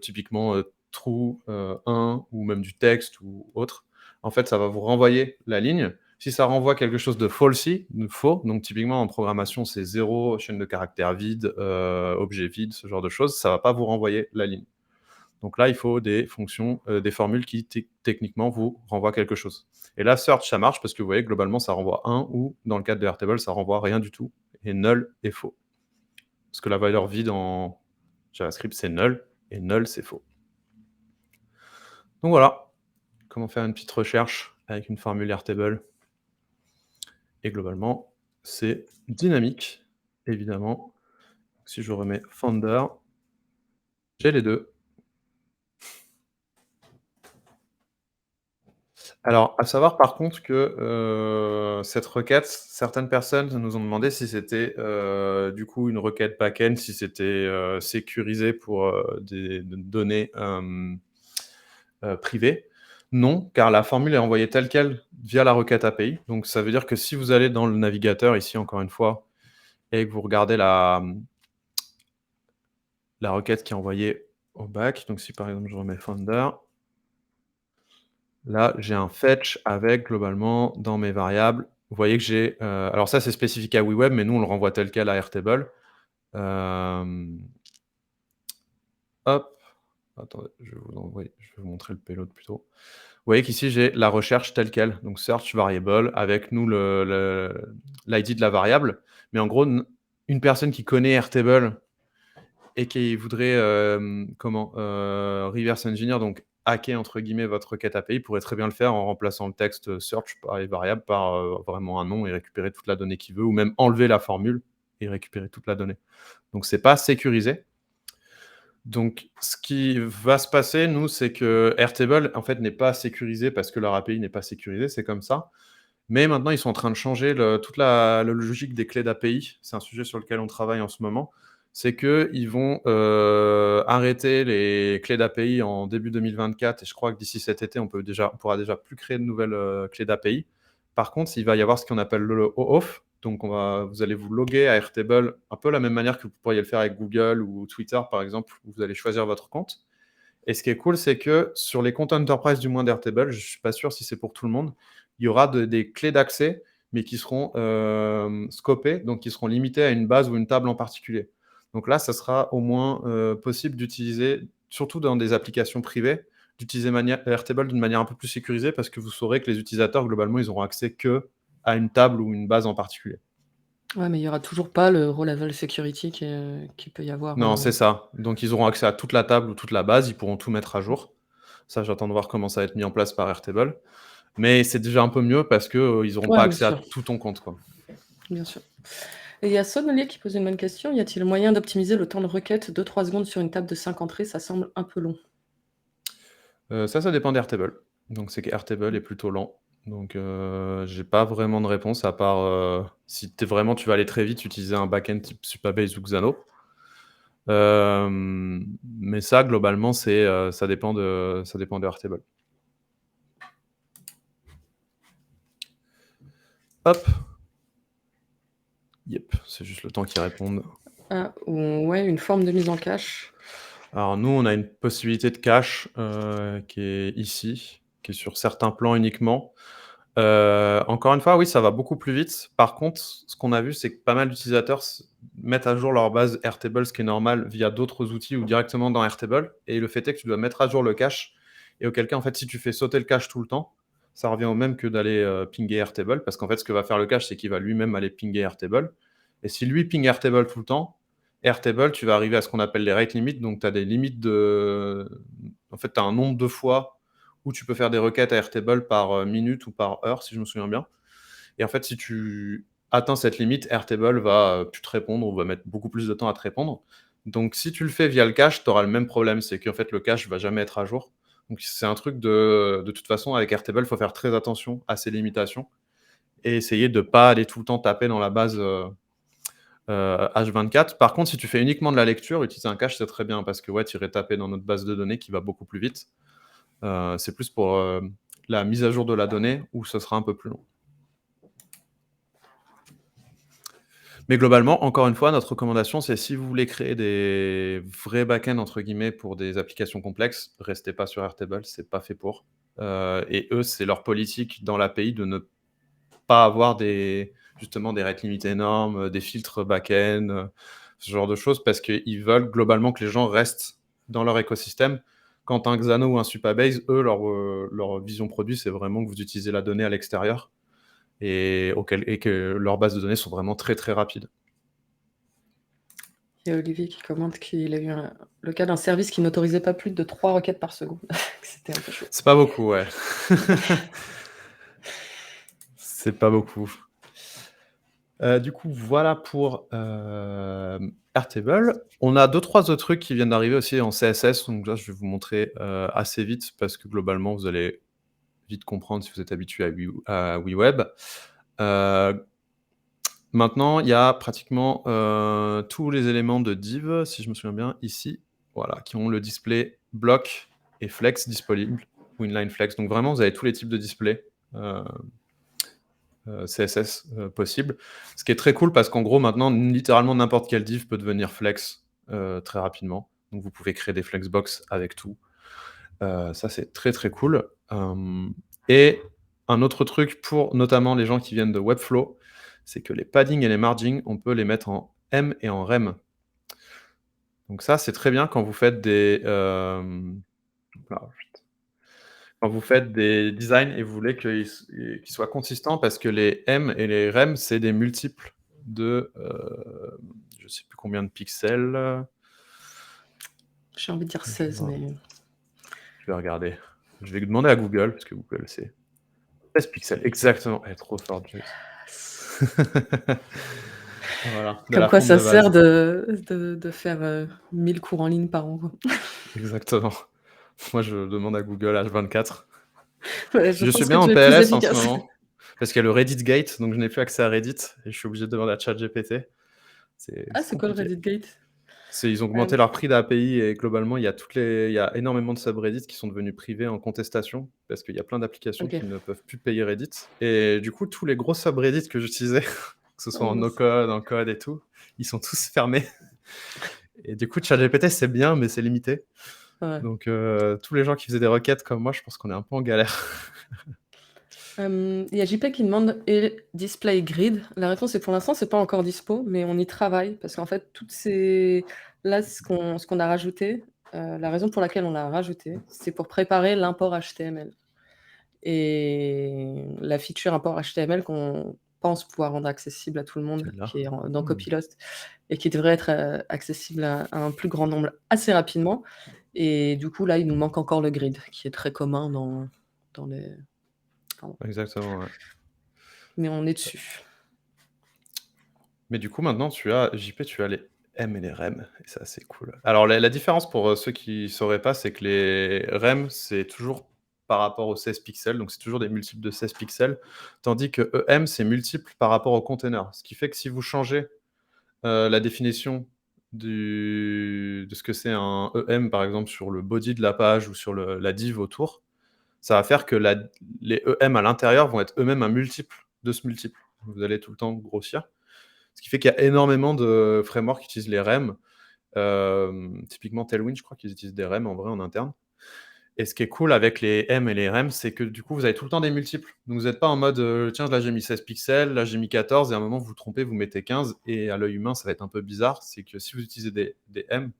S1: typiquement true, 1, ou même du texte ou autre, en fait, ça va vous renvoyer la ligne. Si ça renvoie quelque chose de falsy, de faux, donc typiquement en programmation, c'est 0, chaîne de caractères vide, objet vide, ce genre de choses, ça va pas vous renvoyer la ligne. Donc là, il faut des fonctions, des formules qui techniquement vous renvoient quelque chose. Et là, search, ça marche parce que vous voyez, globalement, ça renvoie 1, ou dans le cadre de Airtable, ça renvoie rien du tout, et null est faux. Parce que la valeur vide en JavaScript, c'est null, et null, c'est faux. Donc voilà, comment faire une petite recherche avec une formule Airtable. Et globalement, c'est dynamique, évidemment. Si je remets Founder, j'ai les deux. Alors, à savoir par contre que cette requête, certaines personnes nous ont demandé si c'était du coup une requête back-end, si c'était sécurisé pour des données privées. Non, car la formule est envoyée telle quelle via la requête API. Donc ça veut dire que si vous allez dans le navigateur, ici encore une fois, et que vous regardez la requête qui est envoyée au back, donc si par exemple je remets Founder, là, j'ai un fetch avec, globalement, dans mes variables, vous voyez que j'ai, alors ça, c'est spécifique à WeWeb, mais nous, on le renvoie tel quel à Airtable. Hop, attendez, je vais vous montrer le payload plutôt. Vous voyez qu'ici, j'ai la recherche telle quelle, donc search variable, avec nous l'ID de la variable. Mais en gros, une personne qui connaît Airtable et qui voudrait, reverse engineer, donc hacker entre guillemets votre requête API, pourrait très bien le faire en remplaçant le texte search par les variables par vraiment un nom et récupérer toute la donnée qu'il veut, ou même enlever la formule et récupérer toute la donnée. Donc c'est pas sécurisé. Donc ce qui va se passer, nous, c'est que Airtable en fait n'est pas sécurisé parce que leur API n'est pas sécurisée, c'est comme ça. Mais maintenant, ils sont en train de changer toute la logique des clés d'API. C'est un sujet sur lequel on travaille en ce moment. C'est qu'ils vont arrêter les clés d'API en début 2024. Et je crois que d'ici cet été, on pourra déjà plus créer de nouvelles clés d'API. Par contre, il va y avoir ce qu'on appelle le OAuth. Donc, vous allez vous loguer à Airtable un peu la même manière que vous pourriez le faire avec Google ou Twitter, par exemple, où vous allez choisir votre compte. Et ce qui est cool, c'est que sur les comptes enterprise du moins d'Airtable, je ne suis pas sûr si c'est pour tout le monde, il y aura des clés d'accès, mais qui seront scopées, donc qui seront limitées à une base ou une table en particulier. Donc là, ça sera au moins possible d'utiliser, surtout dans des applications privées, d'utiliser Airtable d'une manière un peu plus sécurisée, parce que vous saurez que les utilisateurs, globalement, ils auront accès que à une table ou une base en particulier.
S2: Ouais, mais il y aura toujours pas le row level security qu'il peut y avoir,
S1: Non, c'est ça. Donc ils auront accès à toute la table ou toute la base, ils pourront tout mettre à jour. Ça, j'attends de voir comment ça va être mis en place par Airtable. Mais c'est déjà un peu mieux parce que, ils auront
S2: Ouais,
S1: pas
S2: bien
S1: accès à
S2: sûr,
S1: tout ton compte, quoi.
S2: bien sûr. Et il y a Sonolier qui pose une bonne question: «Y a-t-il moyen d'optimiser le temps de requête 2-3 secondes sur une table de 5 entrées? Ça semble un peu long».
S1: Ça dépend d'Airtable. Donc c'est qu'Airtable est plutôt lent. Donc j'ai pas vraiment de réponse à part, si tu vas aller très vite, utiliser un backend type Supabase ou Xano. Mais ça globalement ça dépend de Airtable. Hop. Yep, c'est juste le temps qu'ils répondent.
S2: Ah, ou ouais, une forme de mise en cache.
S1: Alors nous, on a une possibilité de cache, qui est ici, qui est sur certains plans uniquement. Encore une fois, oui, ça va beaucoup plus vite. Par contre, ce qu'on a vu, c'est que pas mal d'utilisateurs mettent à jour leur base Airtable, ce qui est normal, via d'autres outils ou directement dans Airtable. Et le fait est que tu dois mettre à jour le cache. Et auquel cas, en fait, si tu fais sauter le cache tout le temps, ça revient au même que d'aller pinguer Airtable. Parce qu'en fait, ce que va faire le cache, c'est qu'il va lui-même aller pinguer Airtable. Et si lui ping Airtable tout le temps, Airtable, tu vas arriver à ce qu'on appelle les rate limits. Donc, tu as des limites de. En fait, tu as un nombre de fois où tu peux faire des requêtes à Airtable par minute ou par heure, si je me souviens bien. Et en fait, si tu atteins cette limite, Airtable va plus te répondre ou va mettre beaucoup plus de temps à te répondre. Donc, si tu le fais via le cache, tu auras le même problème, c'est qu'en fait, le cache va jamais être à jour. Donc, c'est un truc de toute façon, avec Airtable, il faut faire très attention à ces limitations et essayer de ne pas aller tout le temps taper dans la base H24. Par contre, si tu fais uniquement de la lecture, utiliser un cache, c'est très bien parce que ouais, tu irais taper dans notre base de données qui va beaucoup plus vite. C'est plus pour la mise à jour de la donnée où ce sera un peu plus long. Mais globalement, encore une fois, notre recommandation, c'est si vous voulez créer des vrais backends entre guillemets pour des applications complexes, restez pas sur Airtable, c'est pas fait pour. Et eux, c'est leur politique dans l'API de ne pas avoir justement des rate limits énormes, des filtres back-end, ce genre de choses, parce qu'ils veulent globalement que les gens restent dans leur écosystème. Quand un Xano ou un Supabase, eux, leur vision produit, c'est vraiment que vous utilisez la donnée à l'extérieur et que leurs bases de données sont vraiment très très rapides.
S2: Il y a Olivier qui commente qu'il a eu le cas d'un service qui n'autorisait pas plus de 3 requêtes par seconde. C'était un peu chaud.
S1: C'est pas beaucoup, ouais. C'est pas beaucoup. Du coup, voilà pour Airtable. On a 2-3 autres trucs qui viennent d'arriver aussi en CSS. Donc là, je vais vous montrer assez vite parce que globalement, vous allez vite comprendre si vous êtes habitué à WeWeb. Maintenant, il y a pratiquement tous les éléments de div, si je me souviens bien, ici, voilà, qui ont le display bloc et flex disponible, ou inline flex. Donc vraiment, vous avez tous les types de display CSS possibles. Ce qui est très cool parce qu'en gros, maintenant, littéralement n'importe quel div peut devenir flex très rapidement. Donc vous pouvez créer des flexbox avec tout. Ça, c'est très très cool. Et un autre truc pour notamment les gens qui viennent de Webflow, c'est que les paddings et les margins, on peut les mettre en M et en rem. Donc ça, c'est très bien quand vous faites quand vous faites des designs et vous voulez qu'ils soient consistants parce que les M et les rem, c'est des multiples de je sais plus combien de pixels.
S2: J'ai envie de dire 16, mais
S1: Je vais regarder. Je vais demander à Google, parce que Google, c'est 16 pixels. Exactement. Elle est trop forte, Joyce. Voilà, de
S2: comme
S1: la
S2: quoi
S1: fonte
S2: ça
S1: de base.
S2: sert de faire 1000 cours en ligne par an, quoi.
S1: Exactement. Moi, je demande à Google H24.
S2: Ouais, je
S1: Je suis
S2: pense que
S1: bien
S2: tu
S1: en
S2: es plus
S1: PLS en ce
S2: efficace.
S1: moment, parce qu'il y a le Reddit Gate, donc je n'ai plus accès à Reddit, et je suis obligé de demander à ChatGPT. C'est
S2: Ah, c'est quoi le
S1: compliqué.
S2: Reddit Gate?
S1: Ils ont augmenté leur prix d'API et globalement, il y a énormément de subreddits qui sont devenus privés en contestation parce qu'il y a plein d'applications
S2: OK.
S1: qui ne peuvent plus payer Reddit. Et du coup, tous les gros subreddits que j'utilisais, que ce soit
S2: Oh
S1: en
S2: mince.
S1: no-code, en code et tout, ils sont tous fermés. Et du coup, ChatGPT, c'est bien, mais c'est limité.
S2: Ouais.
S1: Donc, tous les gens qui faisaient des requêtes comme moi, je pense qu'on est un peu en galère.
S2: Il y a JP qui demande: «Et display grid?» La réponse est pour l'instant, c'est pas encore dispo, mais on y travaille parce qu'en fait, toutes ces là, ce qu'on a rajouté, la raison pour laquelle on l'a rajouté, c'est pour préparer l'import HTML et la feature import HTML pense pouvoir rendre accessible à tout le monde,
S1: Celle-là.
S2: qui est dans Copilot et qui devrait être accessible à un plus grand nombre assez rapidement. Et du coup, là, il nous manque encore le grid, qui est très commun dans les...
S1: Exactement, ouais.
S2: Mais on est dessus.
S1: Mais du coup, maintenant, JP, tu as les M et les REM, et ça, c'est cool. Alors, la différence pour ceux qui ne sauraient pas, c'est que les REM, c'est toujours par rapport aux 16 pixels, donc c'est toujours des multiples de 16 pixels, tandis que EM, c'est multiple par rapport au container. Ce qui fait que si vous changez la définition de ce que c'est un EM, par exemple, sur le body de la page ou sur la div autour, ça va faire que les EM à l'intérieur vont être eux-mêmes un multiple de ce multiple. Vous allez tout le temps grossir. Ce qui fait qu'il y a énormément de frameworks qui utilisent les REM. Typiquement Tailwind, je crois qu'ils utilisent des REM en vrai en interne. Et ce qui est cool avec les M et les REM, c'est que du coup, vous avez tout le temps des multiples. Donc, vous n'êtes pas en mode tiens, là j'ai mis 16 pixels, là j'ai mis 14, et à un moment vous vous trompez, vous mettez 15, et à l'œil humain, ça va être un peu bizarre. C'est que si vous utilisez des M,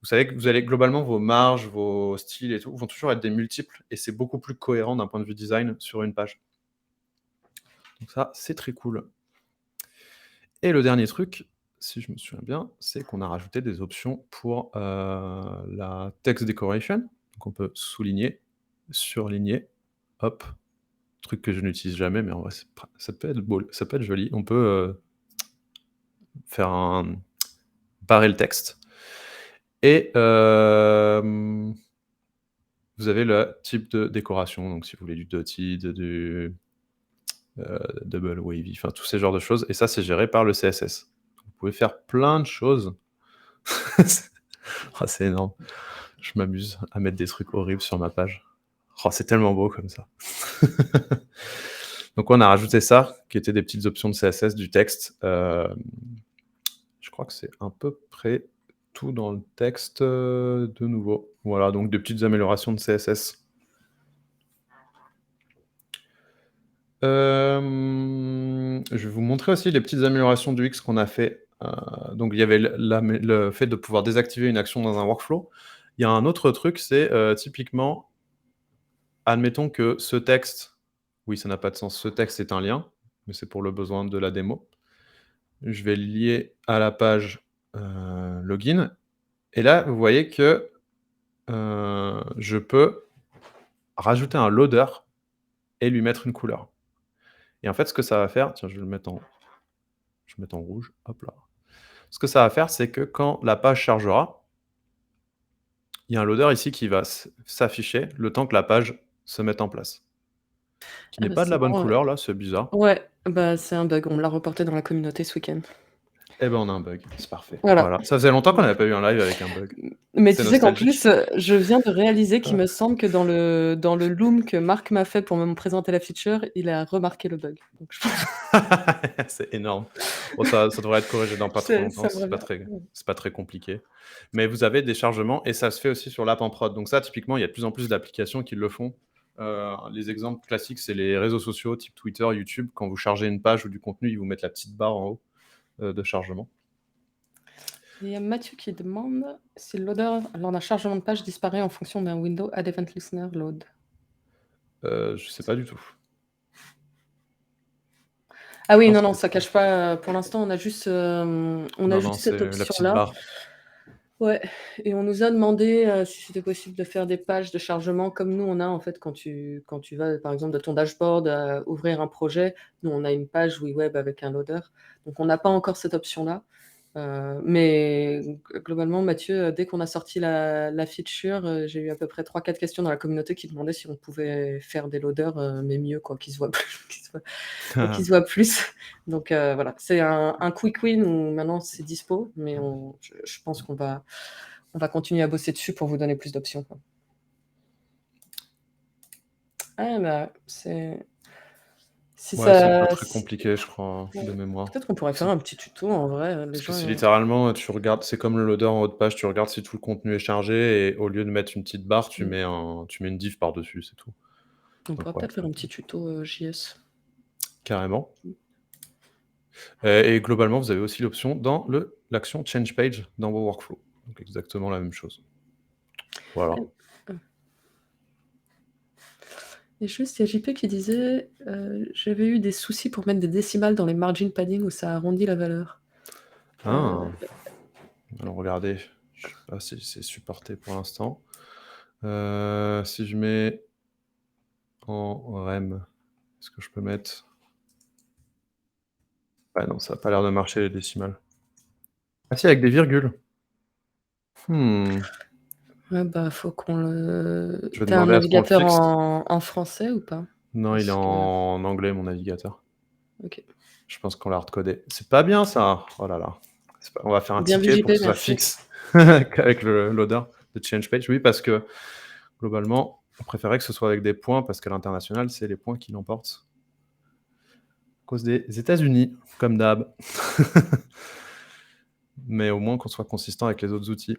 S1: vous savez que vous allez globalement, vos marges, vos styles et tout vont toujours être des multiples, et c'est beaucoup plus cohérent d'un point de vue design sur une page. Donc, ça, c'est très cool. Et le dernier truc, si je me souviens bien, c'est qu'on a rajouté des options pour la text decoration. Donc on peut souligner, surligner, hop, truc que je n'utilise jamais, mais en vrai, ça peut être beau, ça peut être joli. On peut barrer le texte. Et vous avez le type de décoration, donc si vous voulez du dotted, du double wavy, enfin tous ces genres de choses. Et ça, c'est géré par le CSS. Vous pouvez faire plein de choses. Oh, c'est énorme. Je m'amuse à mettre des trucs horribles sur ma page. Oh, c'est tellement beau comme ça. Donc on a rajouté ça, qui étaient des petites options de CSS du texte. Je crois que c'est à peu près tout dans le texte de nouveau. Voilà, donc des petites améliorations de CSS. Je vais vous montrer aussi les petites améliorations du X qu'on a fait. Donc il y avait le fait de pouvoir désactiver une action dans un workflow. Il y a un autre truc, c'est typiquement, admettons que ce texte, oui, ça n'a pas de sens, ce texte est un lien, mais c'est pour le besoin de la démo. Je vais le lier à la page login. Et là, vous voyez que je peux rajouter un loader et lui mettre une couleur. Et en fait, ce que ça va faire, tiens, je vais le mettre en rouge, hop là. Ce que ça va faire, c'est que quand la page chargera, il y a un loader ici qui va s'afficher le temps que la page se mette en place. Qui n'est pas de
S2: C'est
S1: la bonne
S2: marrant,
S1: couleur, là, c'est bizarre.
S2: ouais, bah, c'est un bug, on l'a reporté dans la communauté ce week-end.
S1: Eh ben, on a un bug, c'est parfait.
S2: Voilà.
S1: Voilà. Ça faisait longtemps qu'on n'avait pas eu un live avec un bug.
S2: Mais
S1: C'est
S2: tu sais qu'en
S1: nostalgique.
S2: plus, je viens de réaliser qu'il me semble que dans le loom que Marc m'a fait pour me présenter la feature, il a remarqué le bug. Donc je pense
S1: C'est énorme. Bon, ça devrait être corrigé dans pas trop longtemps,
S2: ça me
S1: c'est pas
S2: revient.
S1: très compliqué. Mais vous avez des chargements et ça se fait aussi sur l'app en prod. Donc ça, typiquement, il y a de plus en plus d'applications qui le font. Les exemples classiques, c'est les réseaux sociaux type Twitter, YouTube. Quand vous chargez une page ou du contenu, ils vous mettent la petite barre en haut de chargement.
S2: Il y a Mathieu qui demande si le loader lors d'un chargement de page disparaît en fonction d'un window add event listener load.
S1: Je sais pas du tout.
S2: Ah oui,
S1: Je pense
S2: non,
S1: que
S2: ça cache pas. Pour l'instant, on a juste
S1: non,
S2: cette
S1: c'est la petite
S2: option-là.
S1: barre.
S2: Ouais, et on nous a demandé si c'était possible de faire des pages de chargement comme nous on a en fait quand tu vas par exemple de ton dashboard à ouvrir un projet. Nous on a une page web avec un loader, donc on n'a pas encore cette option-là. Mais globalement, Mathieu, dès qu'on a sorti la feature, j'ai eu à peu près 3-4 questions dans la communauté qui demandaient si on pouvait faire des loaders, mais mieux quoi, qui se voient plus, qui se voient plus. Donc voilà, c'est un quick win où maintenant c'est dispo, mais je pense qu'on va continuer à bosser dessus pour vous donner plus d'options, quoi. Ah bah, c'est... Si
S1: Ouais, c'est pas
S2: ça...
S1: très compliqué, je crois, de mémoire.
S2: Peut-être qu'on pourrait faire un petit tuto en vrai. Les
S1: Parce que
S2: gens,
S1: c'est littéralement, tu regardes, c'est comme le loader en haut de page, tu regardes si tout le contenu est chargé et au lieu de mettre une petite barre, tu mets une div par-dessus, c'est tout.
S2: On
S1: Donc,
S2: pourrait
S1: ouais,
S2: peut-être faire un petit tuto JS.
S1: carrément. Et globalement, vous avez aussi l'option dans l'action Change Page dans vos workflows. Donc exactement la même chose. Voilà.
S2: Et juste, il y a JP qui disait j'avais eu des soucis pour mettre des décimales dans les margin padding où ça arrondit la valeur.
S1: Alors regardez, je sais pas si c'est supporté pour l'instant. Si je mets en rem, est-ce que je peux mettre... Ah non, ça n'a pas l'air de marcher les décimales. Ah si, avec des virgules.
S2: Ouais, bah faut qu'on le...
S1: Je vais
S2: T'as un
S1: demander à ce qu'on le
S2: navigateur
S1: fixe.
S2: en français ou pas?
S1: Non, il est
S2: Parce que...
S1: en anglais, mon navigateur.
S2: Ok.
S1: Je pense qu'on l'a recodé. C'est pas bien ça. Oh là là. On va faire un
S2: Bien vu,
S1: ticket pour que
S2: JP,
S1: ce soit
S2: merci.
S1: fixe avec l'odeur de change page. Oui, parce que globalement, on préférait que ce soit avec des points parce qu'à l'international, c'est les points qui l'emportent. À cause des États-Unis, comme d'hab. Mais au moins qu'on soit consistant avec les autres outils.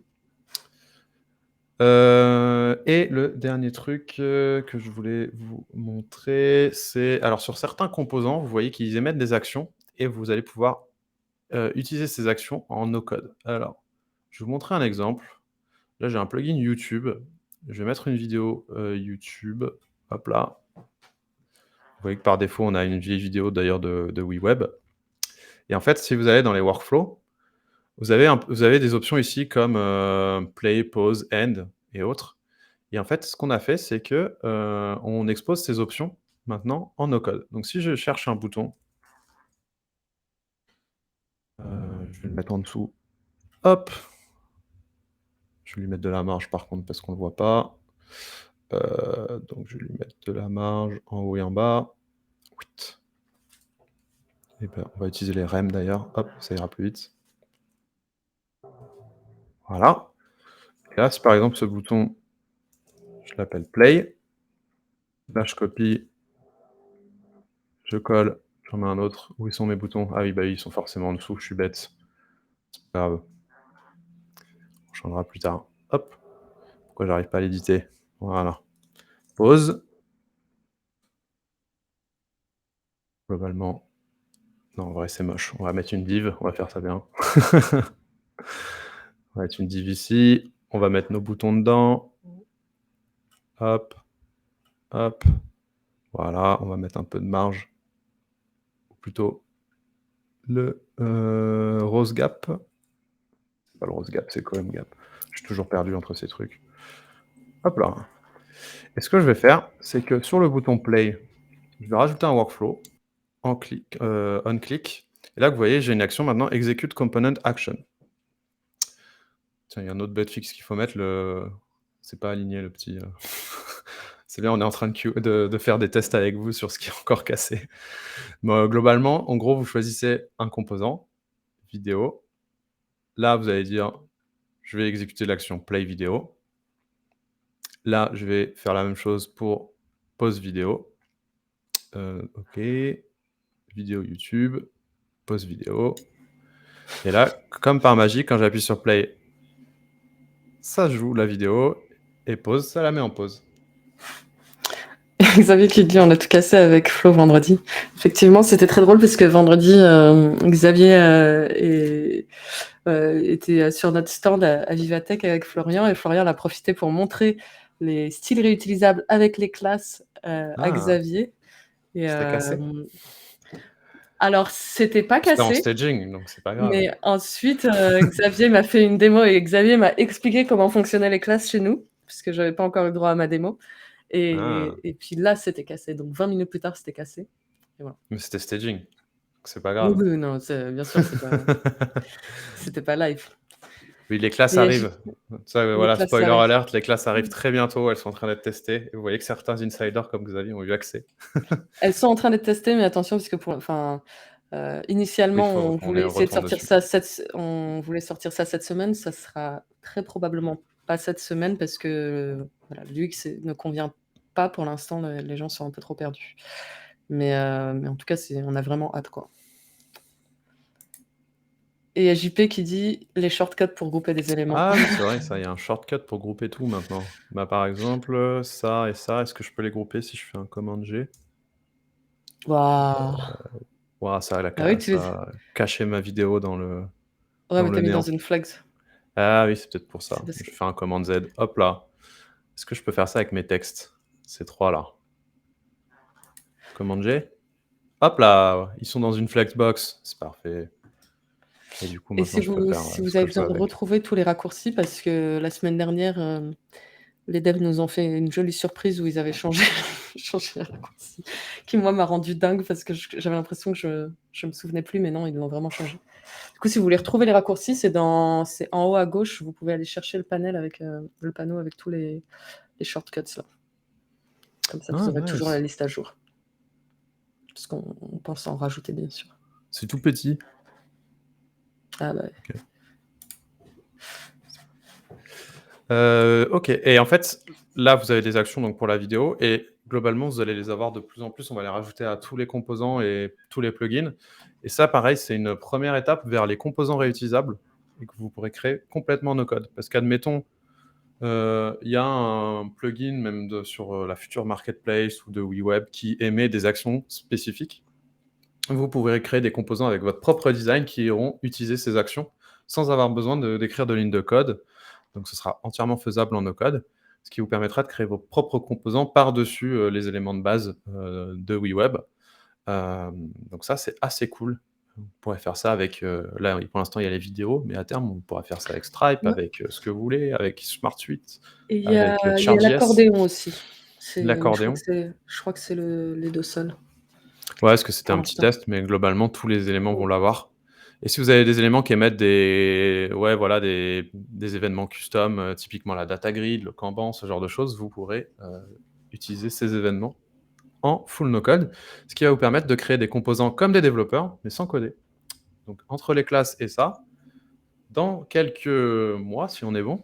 S1: Et le dernier truc que je voulais vous montrer, c'est... Alors, sur certains composants, vous voyez qu'ils émettent des actions et vous allez pouvoir utiliser ces actions en no-code. Alors, je vais vous montrer un exemple. Là, j'ai un plugin YouTube. Je vais mettre une vidéo YouTube. Hop là. Vous voyez que par défaut, on a une vieille vidéo d'ailleurs de WeWeb. Et en fait, si vous allez dans les workflows, vous avez des options ici comme Play, Pause, End et autres. Et en fait, ce qu'on a fait, c'est que on expose ces options maintenant en no-code. Donc, si je cherche un bouton, je vais le mettre en dessous. Hop. Je vais lui mettre de la marge par contre parce qu'on ne le voit pas. Donc, je vais lui mettre de la marge en haut et en bas. Oui. Et ben, on va utiliser les rem d'ailleurs. Hop, ça ira plus vite. Voilà. Et là, si par exemple ce bouton, je l'appelle play, là je copie, je colle, j'en mets un autre. Où ils sont mes boutons? Ah oui, bah ils sont forcément en dessous, je suis bête. C'est pas grave. On changera plus tard. Hop. Pourquoi j'arrive pas à l'éditer? Voilà. Pause. Globalement, non, en vrai c'est moche. On va mettre une div, on va faire ça bien. On va mettre une div ici. On va mettre nos boutons dedans. Hop. Hop. Voilà, on va mettre un peu de marge. Ou plutôt le rose gap. C'est pas le rose gap, c'est column gap. Je suis toujours perdu entre ces trucs. Hop là. Et ce que je vais faire, c'est que sur le bouton play, je vais rajouter un workflow on click. Et là, vous voyez, j'ai une action maintenant, execute component action. Tiens, il y a un autre bug fixe qu'il faut mettre. C'est pas aligné le petit. C'est bien, on est en train de faire des tests avec vous sur ce qui est encore cassé. Mais, globalement, en gros, vous choisissez un composant, vidéo. Là, vous allez dire, je vais exécuter l'action play vidéo. Là, je vais faire la même chose pour pause vidéo. OK. Vidéo YouTube. Pause vidéo. Et là, comme par magie, quand j'appuie sur play, ça joue la vidéo. Et pause, ça la met en pause.
S2: Xavier qui dit on a tout cassé avec Flo vendredi. Effectivement, c'était très drôle parce que vendredi, Xavier était sur notre stand à Vivatech avec Florian et Florian a profité pour montrer les styles réutilisables avec les classes à Xavier.
S1: C'était cassé?
S2: Alors, c'était pas
S1: C'était en
S2: cassé.
S1: staging, donc c'est pas grave.
S2: Mais ensuite, Xavier m'a fait une démo et Xavier m'a expliqué comment fonctionnaient les classes chez nous, puisque j'avais pas encore eu le droit à ma démo. Et puis là, c'était cassé. Donc 20 minutes plus tard, c'était cassé. Et voilà.
S1: Mais c'était staging. C'est pas
S2: Oui,
S1: grave.
S2: oui, non, bien sûr, c'était pas live.
S1: Oui, les classes
S2: Et
S1: arrivent. Ça, voilà,
S2: classes
S1: spoiler
S2: arrivent.
S1: alert, les classes arrivent très bientôt. Elles sont en train d'être testées. Et vous voyez que certains insiders comme Xavier ont eu accès.
S2: Elles sont en train d'être testées, mais attention, parce que initialement,
S1: Oui,
S2: on
S1: qu'on
S2: voulait essayer de
S1: retourne
S2: sortir
S1: dessus.
S2: on voulait sortir ça cette semaine. Ça sera très probablement pas cette semaine parce que voilà, l'UX ne convient pas pour l'instant. Les gens sont un peu trop perdus. Mais en tout cas, on a vraiment hâte, quoi. Et il y a JP qui dit les shortcuts pour grouper des éléments.
S1: Ah oui, c'est vrai, ça, il y a un shortcut pour grouper tout maintenant. Bah, par exemple, ça et ça, est-ce que je peux les grouper si je fais un commande G?
S2: Waouh.
S1: Ouah, ça a
S2: Ah oui,
S1: caché ma vidéo dans
S2: ouais,
S1: dans
S2: mais
S1: le
S2: t'as mis dans
S1: néant.
S2: une flags.
S1: Ah oui, c'est peut-être pour ça.
S2: C'est parce
S1: Je
S2: que...
S1: fais un commande Z. Hop là. Est-ce que je peux faire ça avec mes textes? Ces trois-là. Command G. Hop là, ils sont dans une Flexbox, c'est parfait. Et du coup,
S2: Et
S1: maintenant, je peux faire
S2: si
S1: ce
S2: vous
S1: que
S2: avez
S1: je
S2: besoin
S1: veux
S2: de
S1: avec.
S2: retrouver tous les raccourcis, parce que la semaine dernière, les devs nous ont fait une jolie surprise où ils avaient changé changé les raccourcis, qui moi m'a rendu dingue parce que j'avais l'impression que je me souvenais plus, mais non, ils l'ont vraiment changé. Du coup, si vous voulez retrouver les raccourcis, c'est en haut à gauche, vous pouvez aller chercher le panel avec le panneau avec tous les shortcuts là. Comme ça, vous
S1: Ah,
S2: aurez toujours la
S1: nice.
S2: liste à jour. Parce qu'on pense en rajouter, bien sûr.
S1: C'est tout petit.
S2: Ah bah.
S1: Ok, et en fait, là, vous avez des actions donc, pour la vidéo, et globalement, vous allez les avoir de plus en plus. On va les rajouter à tous les composants et tous les plugins. Et ça, pareil, c'est une première étape vers les composants réutilisables et que vous pourrez créer complètement no code. Parce qu'admettons, il y a un plugin même sur la future marketplace ou de WeWeb qui émet des actions spécifiques. Vous pourrez créer des composants avec votre propre design qui iront utiliser ces actions sans avoir besoin d'écrire de lignes de code. Donc ce sera entièrement faisable en no-code, ce qui vous permettra de créer vos propres composants par-dessus les éléments de base de WeWeb. Donc ça, c'est assez cool. Vous pourrez faire ça avec, là pour l'instant il y a les vidéos, mais à terme on pourra faire ça avec Stripe,
S2: Ouais.
S1: avec ce que vous voulez, avec SmartSuite,
S2: Et il y a
S1: avec Charge.js.
S2: l'accordéon aussi.
S1: L'accordéon.
S2: Je crois que c'est les deux seuls
S1: Ouais, parce que c'était
S2: pour
S1: un petit
S2: l'instant.
S1: test, mais globalement tous les éléments vont l'avoir. Et si vous avez des éléments qui émettent des événements custom, typiquement la data grid, le Kanban, ce genre de choses, vous pourrez utiliser ces événements en full no-code, ce qui va vous permettre de créer des composants comme des développeurs, mais sans coder. Donc entre les classes et ça, dans quelques mois, si on est bon,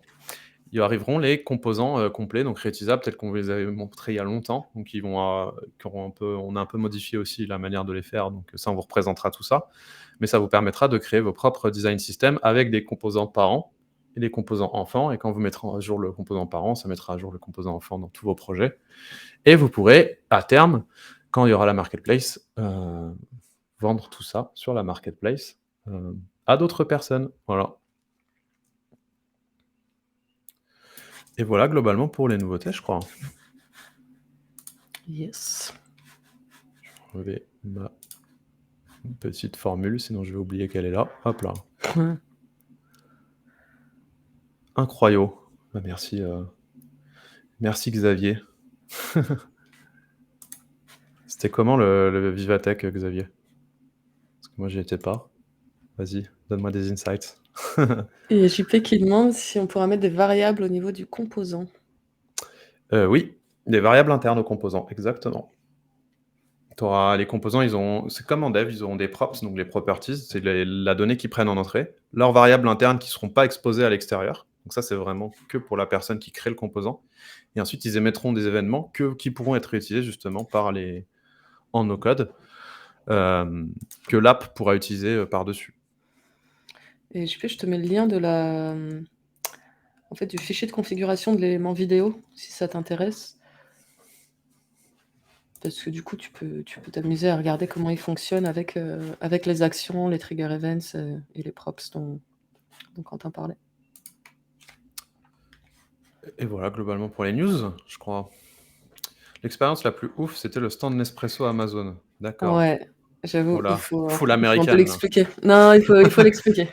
S1: il arriveront les composants complets, donc réutilisables, tels qu'on vous les avait montrés il y a longtemps. Donc on a un peu modifié aussi la manière de les faire, donc ça, on vous représentera tout ça. Mais ça vous permettra de créer vos propres design systems avec des composants parents et des composants enfants. Et quand vous mettrez à jour le composant parent, ça mettra à jour le composant enfant dans tous vos projets. Et vous pourrez, à terme, quand il y aura la marketplace, vendre tout ça sur la marketplace à d'autres personnes. Voilà. Et voilà globalement pour les nouveautés, je crois.
S2: Yes.
S1: Je vais ma petite formule, sinon je vais oublier qu'elle est là. Hop là. Incroyable. Bah, merci, merci Xavier. C'était comment le Vivatech, Xavier? Parce que moi, j'y étais pas. Vas-y, donne-moi des insights.
S2: Et JP qui demande si on pourra mettre des variables au niveau du composant.
S1: Oui, des variables internes aux composants, exactement. Les composants, c'est comme en dev, ils auront des props, donc les properties, c'est la donnée qu'ils prennent en entrée. Leurs variables internes qui ne seront pas exposées à l'extérieur. Donc ça, c'est vraiment que pour la personne qui crée le composant. Et ensuite, ils émettront des événements qui pourront être utilisés justement en no-code, que l'app pourra utiliser par-dessus.
S2: Et JP, je te mets le lien du fichier de configuration de l'élément vidéo, si ça t'intéresse. Parce que du coup, tu peux t'amuser à regarder comment il fonctionne avec les actions, les trigger events et les props dont Quentin parlait.
S1: Et voilà, globalement pour les news, je crois. L'expérience la plus ouf, c'était le stand Nespresso Amazon. D'accord.
S2: Ouais, j'avoue, il
S1: Voilà.
S2: faut
S1: Full
S2: un peu
S1: américaine, là.
S2: l'expliquer. Non, il faut l'expliquer.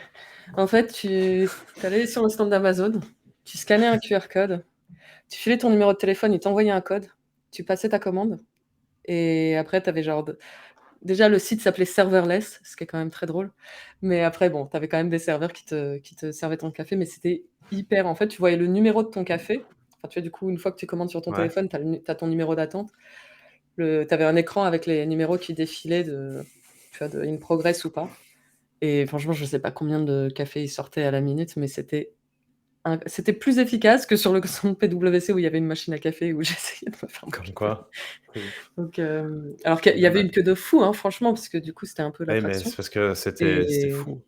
S2: En fait, tu allais sur le stand d'Amazon, tu scannais un QR code, tu filais ton numéro de téléphone, il t'envoyait un code, tu passais ta commande et après tu avais déjà le site s'appelait serverless, ce qui est quand même très drôle. Mais après bon, tu avais quand même des serveurs qui te servaient ton café, mais c'était hyper en fait, tu voyais le numéro de ton café. Enfin, tu vois, du coup, une fois que tu commandes sur ton
S1: Ouais.
S2: téléphone, tu as ton numéro d'attente. Tu avais un écran avec les numéros qui défilaient tu vois, de in progress ou pas. Et franchement, je sais pas combien de cafés il sortait à la minute, mais c'était plus efficace que sur le stand PwC où il y avait une machine à café où j'essayais de me faire mon
S1: Comme
S2: café.
S1: quoi. Cool.
S2: Donc, alors qu'il y avait une queue de fou, hein, franchement, parce que du coup, c'était un peu
S1: Oui, mais
S2: l'attraction.
S1: c'est parce que c'était
S2: Et
S1: fou.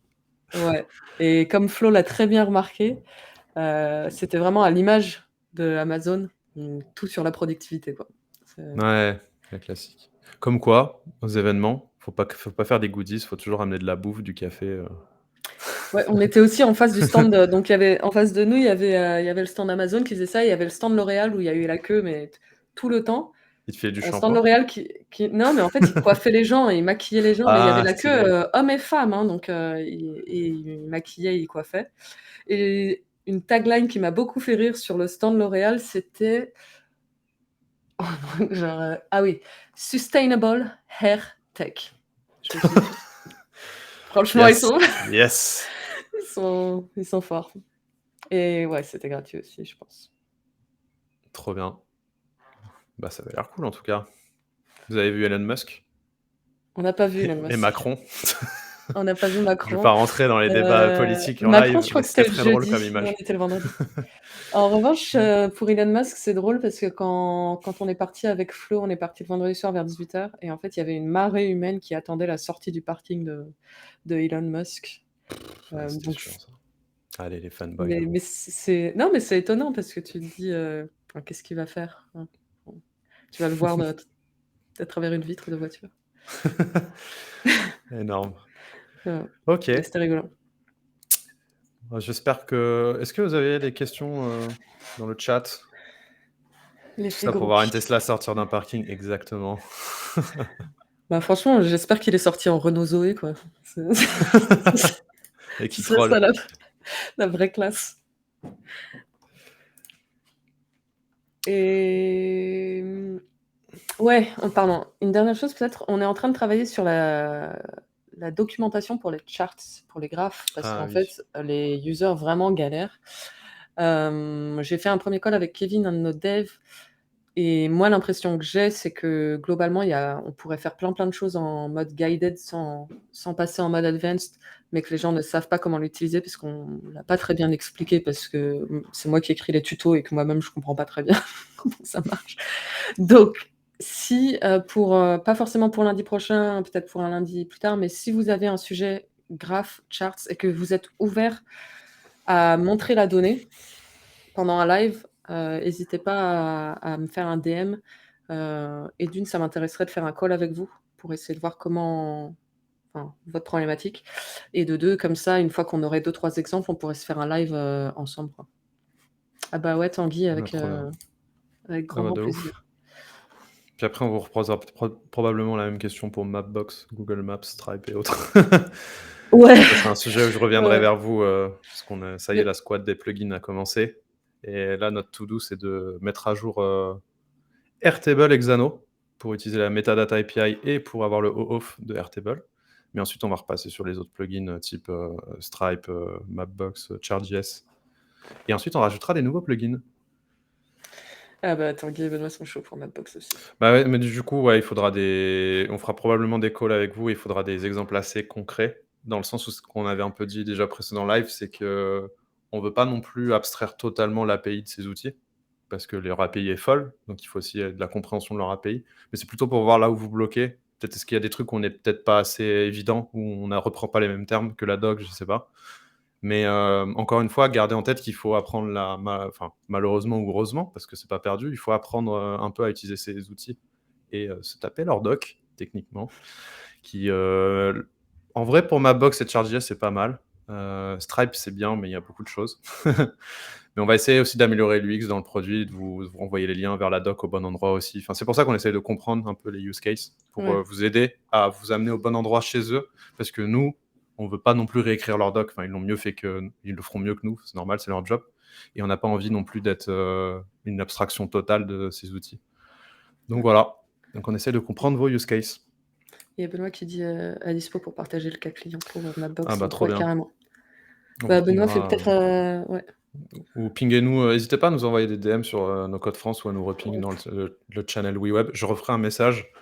S2: ouais. Et comme Flo l'a très bien remarqué, c'était vraiment à l'image de Amazon, tout sur la productivité, quoi.
S1: Ouais, la classique. Comme quoi, aux événements, faut pas faire des goodies, faut toujours amener de la bouffe, du café.
S2: Ouais, on était aussi en face du stand, donc il y avait en face de nous, il y avait le stand Amazon qui faisait ça, il y avait le stand L'Oréal où il y a eu la queue, mais tout le temps.
S1: Il te filait du
S2: Un stand
S1: shampoing?
S2: L'Oréal qui non, mais en fait, il coiffait les gens et il maquillait les gens, mais il y avait
S1: Ah,
S2: la queue,
S1: stylé.
S2: hommes et femmes, hein, donc il maquillait, il coiffait et une tagline qui m'a beaucoup fait rire sur le stand L'Oréal, c'était genre, ah oui: «Sustainable hair tech». Je me suis dit: «Franchement,
S1: Yes, yes.
S2: ils sont forts» et ouais, c'était gratuit aussi, je pense.
S1: Trop bien. Bah, ça avait l'air cool en tout cas. Vous avez vu Elon Musk?
S2: On n'a pas vu Elon
S1: Et
S2: Musk.
S1: Macron?
S2: On n'a pas vu
S1: Je vais
S2: Macron.
S1: pas rentrer dans les débats politiques en
S2: Macron,
S1: live,
S2: je crois
S1: mais
S2: que
S1: c'était
S2: c'était le
S1: très drôle comme
S2: jeudi, nous on
S1: image.
S2: était le vendredi. En revanche, pour Elon Musk, c'est drôle parce que quand on est parti avec Flo, on est parti le vendredi soir vers 18:00 et en fait, il y avait une marée humaine qui attendait la sortie du parking de Elon Musk.
S1: Ouais, c'était
S2: Donc
S1: chiant ça. Allez les fanboys là.
S2: mais c'est non, mais c'est étonnant parce que tu te dis, enfin, qu'est-ce qu'il va faire, hein? Bon, tu vas le voir à travers une vitre de voiture.
S1: Énorme.
S2: Ouais, mais
S1: OK.
S2: c'était rigolo.
S1: J'espère que est-ce que vous avez des questions, dans le chat? Tout
S2: L'effet
S1: ça pour voir une
S2: groupie.
S1: Tesla sortir d'un parking, exactement.
S2: Bah, franchement, j'espère qu'il est sorti en Renault Zoé, quoi. Ce
S1: Et
S2: ce
S1: qui
S2: serait ça
S1: troll.
S2: la vraie classe. Et ouais, pardon, une dernière chose peut-être, on est en train de travailler sur la documentation pour les charts, pour les graphes, parce
S1: Ah
S2: qu'en
S1: oui.
S2: fait, les users vraiment galèrent. J'ai fait un premier call avec Kevin, un de nos devs et moi l'impression que j'ai, c'est que globalement, on pourrait faire plein de choses en mode guided sans passer en mode advanced, mais que les gens ne savent pas comment l'utiliser parce qu'on l'a pas très bien expliqué parce que, c'est moi qui écris les tutos et que moi-même je comprends pas très bien comment ça marche. Donc si, pas forcément pour lundi prochain, peut-être pour un lundi plus tard, mais si vous avez un sujet graph, charts et que vous êtes ouvert à montrer la donnée pendant un live, hésitez pas à me faire un DM, et d'une, ça m'intéresserait de faire un call avec vous pour essayer de voir comment enfin, votre problématique et de 2, comme ça, une fois qu'on aurait 2-3 exemples, on pourrait se faire un live, ensemble, quoi. Ah bah ouais, Tanguy,
S1: Ah trop bien.
S2: avec
S1: Ah bah
S2: grand
S1: de
S2: plaisir.
S1: ouf. Puis après on vous reposera probablement la même question pour Mapbox, Google Maps, Stripe et autres.
S2: Ouais,
S1: Ça, c'est un sujet où je reviendrai
S2: ouais,
S1: vers vous, parce qu'on a ça y est,
S2: mais
S1: la squad des plugins a commencé et là, notre to do, c'est de mettre à jour, Airtable Exano pour utiliser la metadata API et pour avoir le OAuth de Airtable. Mais ensuite, on va repasser sur les autres plugins, type, Stripe, Mapbox, Chart.js et ensuite on rajoutera des nouveaux plugins.
S2: ah bah, Tanguy et Benoît sont chauds pour Mapbox aussi.
S1: Bah, ouais, mais du coup, ouais, il faudra on fera probablement des calls avec vous, il faudra des exemples assez concrets, dans le sens où ce qu'on avait un peu dit déjà précédent live, c'est qu'on veut pas non plus abstraire totalement l'API de ces outils, parce que leur API est folle, donc il faut aussi, de la compréhension de leur API. Mais c'est plutôt pour voir là où vous bloquez. Peut-être est-ce qu'il y a des trucs où on n'est peut-être pas assez évident, où on ne reprend pas les mêmes termes que la doc, je sais pas. Mais encore une fois, gardez en tête qu'il faut apprendre enfin, malheureusement ou heureusement, parce que c'est pas perdu, il faut apprendre, un peu à utiliser ces outils et se taper leur doc, techniquement, qui, en vrai, pour Mapbox et Chart.js, c'est pas mal. Stripe, c'est bien, mais il y a beaucoup de choses. Mais on va essayer aussi d'améliorer l'UX dans le produit, de vous renvoyer les liens vers la doc au bon endroit aussi. Enfin, c'est pour ça qu'on essaie de comprendre un peu les use cases, pour
S2: Ouais.
S1: vous aider à vous amener au bon endroit chez eux, parce que nous, on veut pas non plus réécrire leur doc. Enfin, ils l'ont mieux fait ils le feront mieux que nous, c'est normal, c'est leur job. Et on n'a pas envie non plus d'être une abstraction totale de ces outils. Donc voilà. Donc on essaie de comprendre vos use cases.
S2: Il y a Benoît qui dit, à dispo pour partager le cas client pour,
S1: Ah
S2: Mapbox,
S1: bah
S2: donc
S1: trop
S2: ouais,
S1: bien.
S2: carrément.
S1: On vous
S2: Bah, Benoît fait
S1: pingera,
S2: peut-être, ouais.
S1: ou pinguez-nous, n'hésitez pas à nous envoyer des DM sur nos codes France ou à nous reping dans le channel WeWeb. Je referai un message,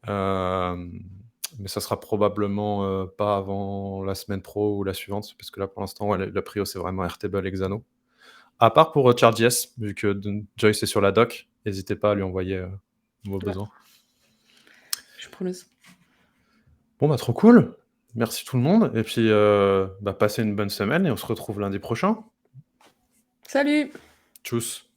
S1: mais ça sera probablement pas avant la semaine pro ou la suivante, parce que là pour l'instant, ouais, la prio c'est vraiment Airtable Exano. À part pour Chart.js, vu que Joyce est sur la doc, n'hésitez pas à lui envoyer vos
S2: Ouais,
S1: besoins.
S2: je suis preneuse.
S1: Bon bah trop cool. Merci tout le monde et puis bah, passez une bonne semaine et on se retrouve lundi prochain.
S2: Salut!
S1: Tchuss.